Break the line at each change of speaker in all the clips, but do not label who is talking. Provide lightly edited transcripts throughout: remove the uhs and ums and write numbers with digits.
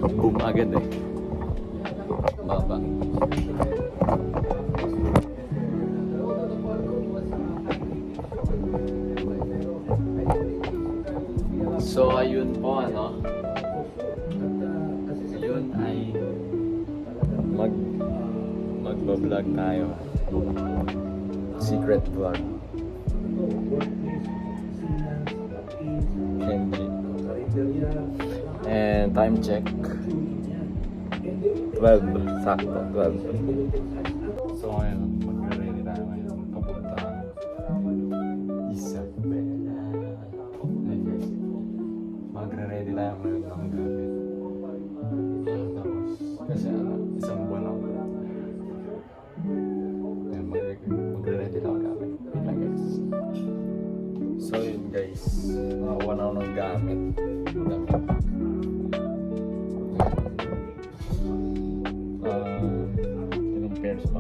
Boom agad eh. Baba. So ayun po yun ay magba-vlog tayo. Secret vlog. Kendrick. And time check 12, sakto 12. So ngayon, magre-ready tayo ngayon papunta Isabela. Magre-ready tayo ngayon ng gamit. Tapos, kasi isang buwan ako. Ngayon, magre-ready tayo gamit. Wait lang guys. So yun guys, nakakuha na ako ng gamit. Ilang pairs pa?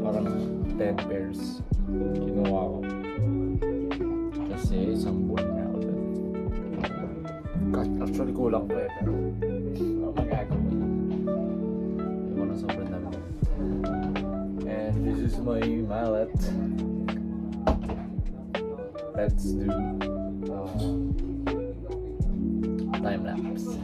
Parang 10 pairs kinuha ko. Kasi isang buwan na ako doon. Actually kulang pa eh, pero ano magagawa? Ako na sobrang dami. And this is my mallet. Let's do time lapse.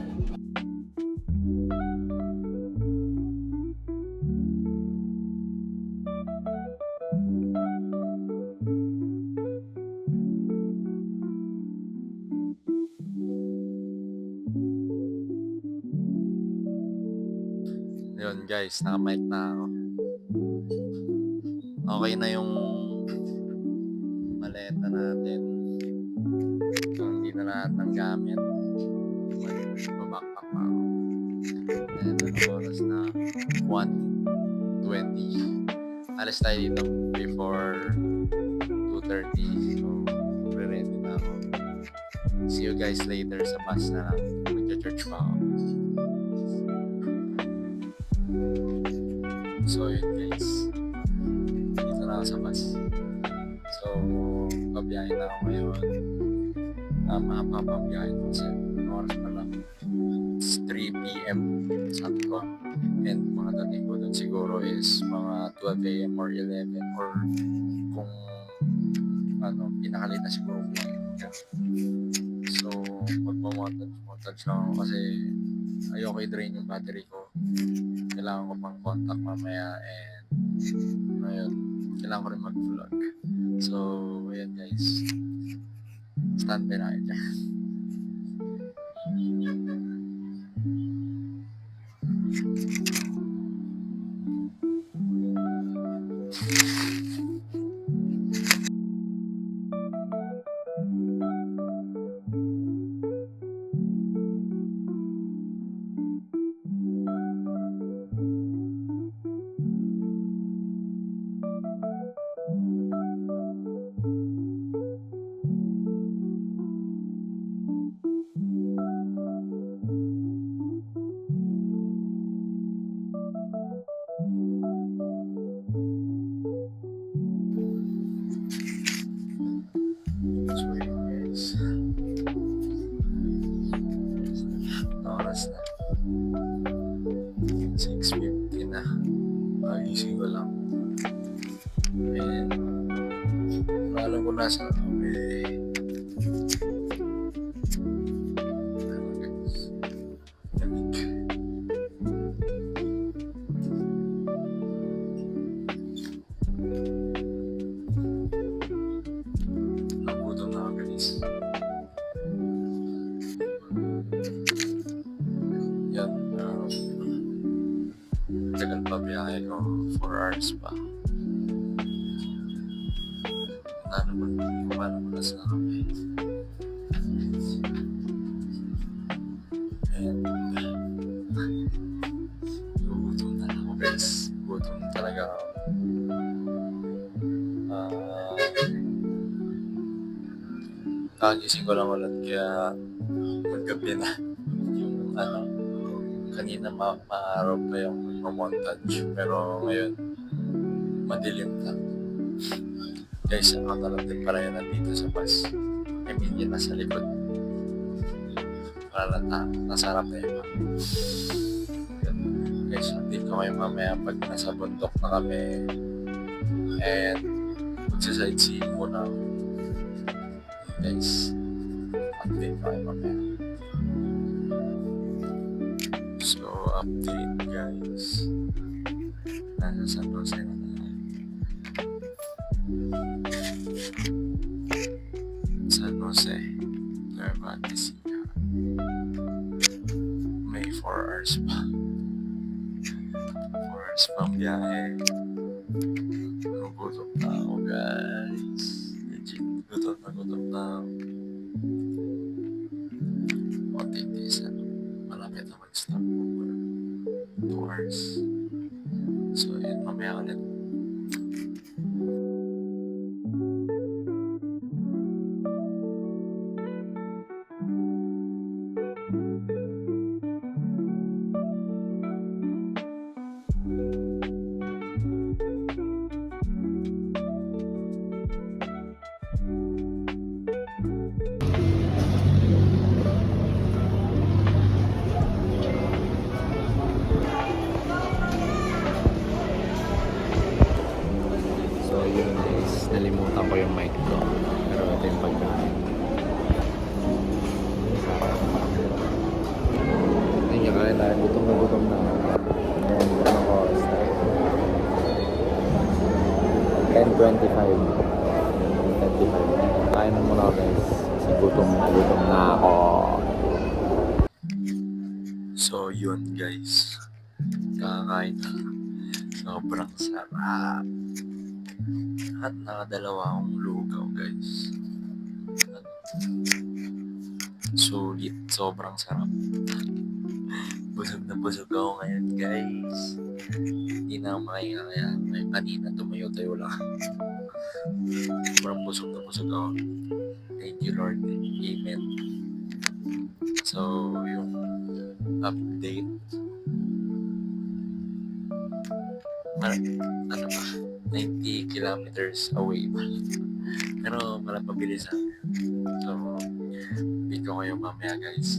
Yun guys, naka-mic na ako. Okay na yung maleta natin. So, hindi na lahat ng gamit. Mag-backpack pa ako. And ang oras na 1:20. Alis tayo dito before 2:30. So, re-ready na ako. See you guys later sa bus na lang. Mag-church pa ako. So yun guys, dito na ako sa bus. So, pabiyahin na ako ngayon. Papabiyahin ko kasi oras pa lang. It's 3 p.m. sabi ko. And mga dating ko doon siguro is mga 12 a.m. or 11 or kung pinakalita siguro ko. So, magmamontage lang ako kasi ayoko i-drain yung battery ko. Kailangan ko pang contact mamaya and ayun, kailangan ko rin mag-vlog. So, ayan guys, stand by na kayo dyan. Oras na 6:50 na. Pagising ko lang. And alam ko nasa nagutom na ako guys. Yan, tagal pa biyahe ko, 4 hours pa. Paano mo na sa kami. And gutom na ako guys. Gutom talaga ako. Kagising ko lang ulit kaya maggabi na. Yung kanina maaraw pa yung montage pero ngayon madilim na. Guys, ako na lang din para yan nandito sa bus. I mean, yun nasa likod. halata. Nasarap na yun. Yun. Guys, update ko kayo mamaya pag nasa bundok na kami. And magsa-sightseeing muna. Guys, update ko kayo mamaya. So, update guys. Nasa San Jose na tayo. San Jose, Nueva Ecija. May 4 hours pa. 4 hours pang biyahe. Gutom na ako guys. Legit, gutom na ako. Konting days, malapit na mag-stop. 2 hours. So, yun, mamaya ulit. So yun guys, nalimutan ko yung mic ko. Pero ito yung pagkain. Hindi niya kaya tayo, gutom na ako. And ano ko, 10:25. Kain na muna ako guys. Kasi gutom na ako. So yun guys, kakain na. Sobrang sarap. At nakadalawa akong lugaw guys. Sulit, sobrang sarap. Busog na busog ako ngayon guys. Hindi na ako makahinga kaya kanina tumayo-tayo lang. Sobrang busog na busog ako. Thank you Lord. Amen. So yung update, ano ba, 90 kilometers away pa. Pero malapabilis na. So, video kayo mamaya guys.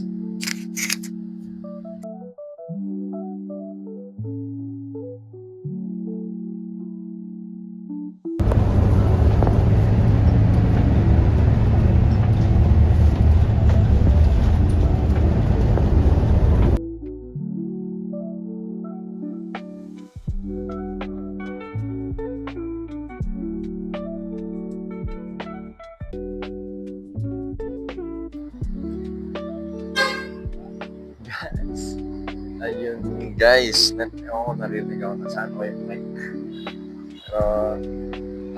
Ayun guys, narinig ako na saan ko yung mic. Pero,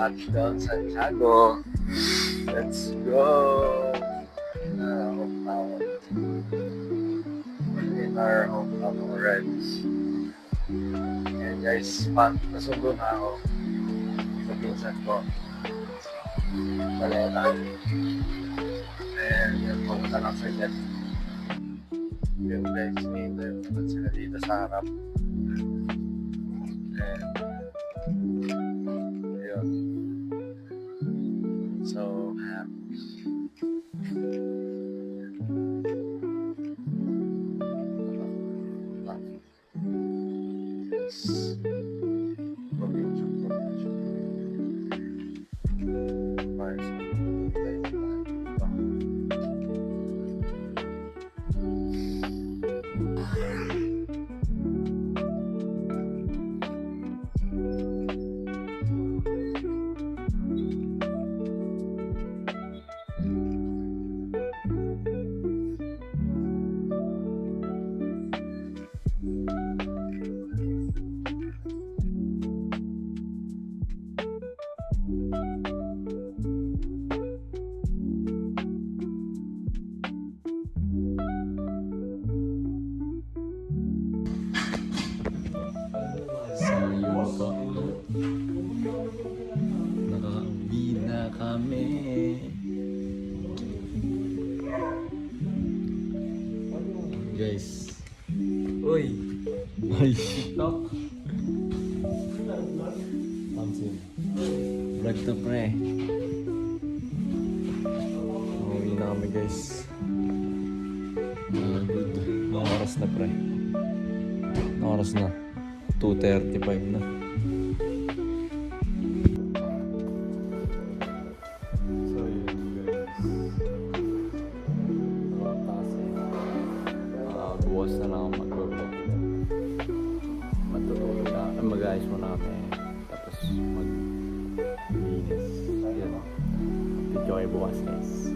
touchdown Santiago. Let's go! Hometown. In our hometown already. And guys, nasundo na ako sa pinsan ko. Baleta. And yun, pumunta lang sa jet. Yung guys, nito yung sila dito sa harap. And yun. So happy. Yes. Provincial. Nakauwi na kami. Guys. Uy! Ay! TikTok! Pansin. Vlog to pre. Nakauwi na kami guys. oras na pre? Anong oras na? 2:35 na. So yun guys. Bukas na lang ako mag-vlog. Matutulog na. Mag-ayos muna kami. Tapos mag-linis. Yun. Video kayo bukas guys.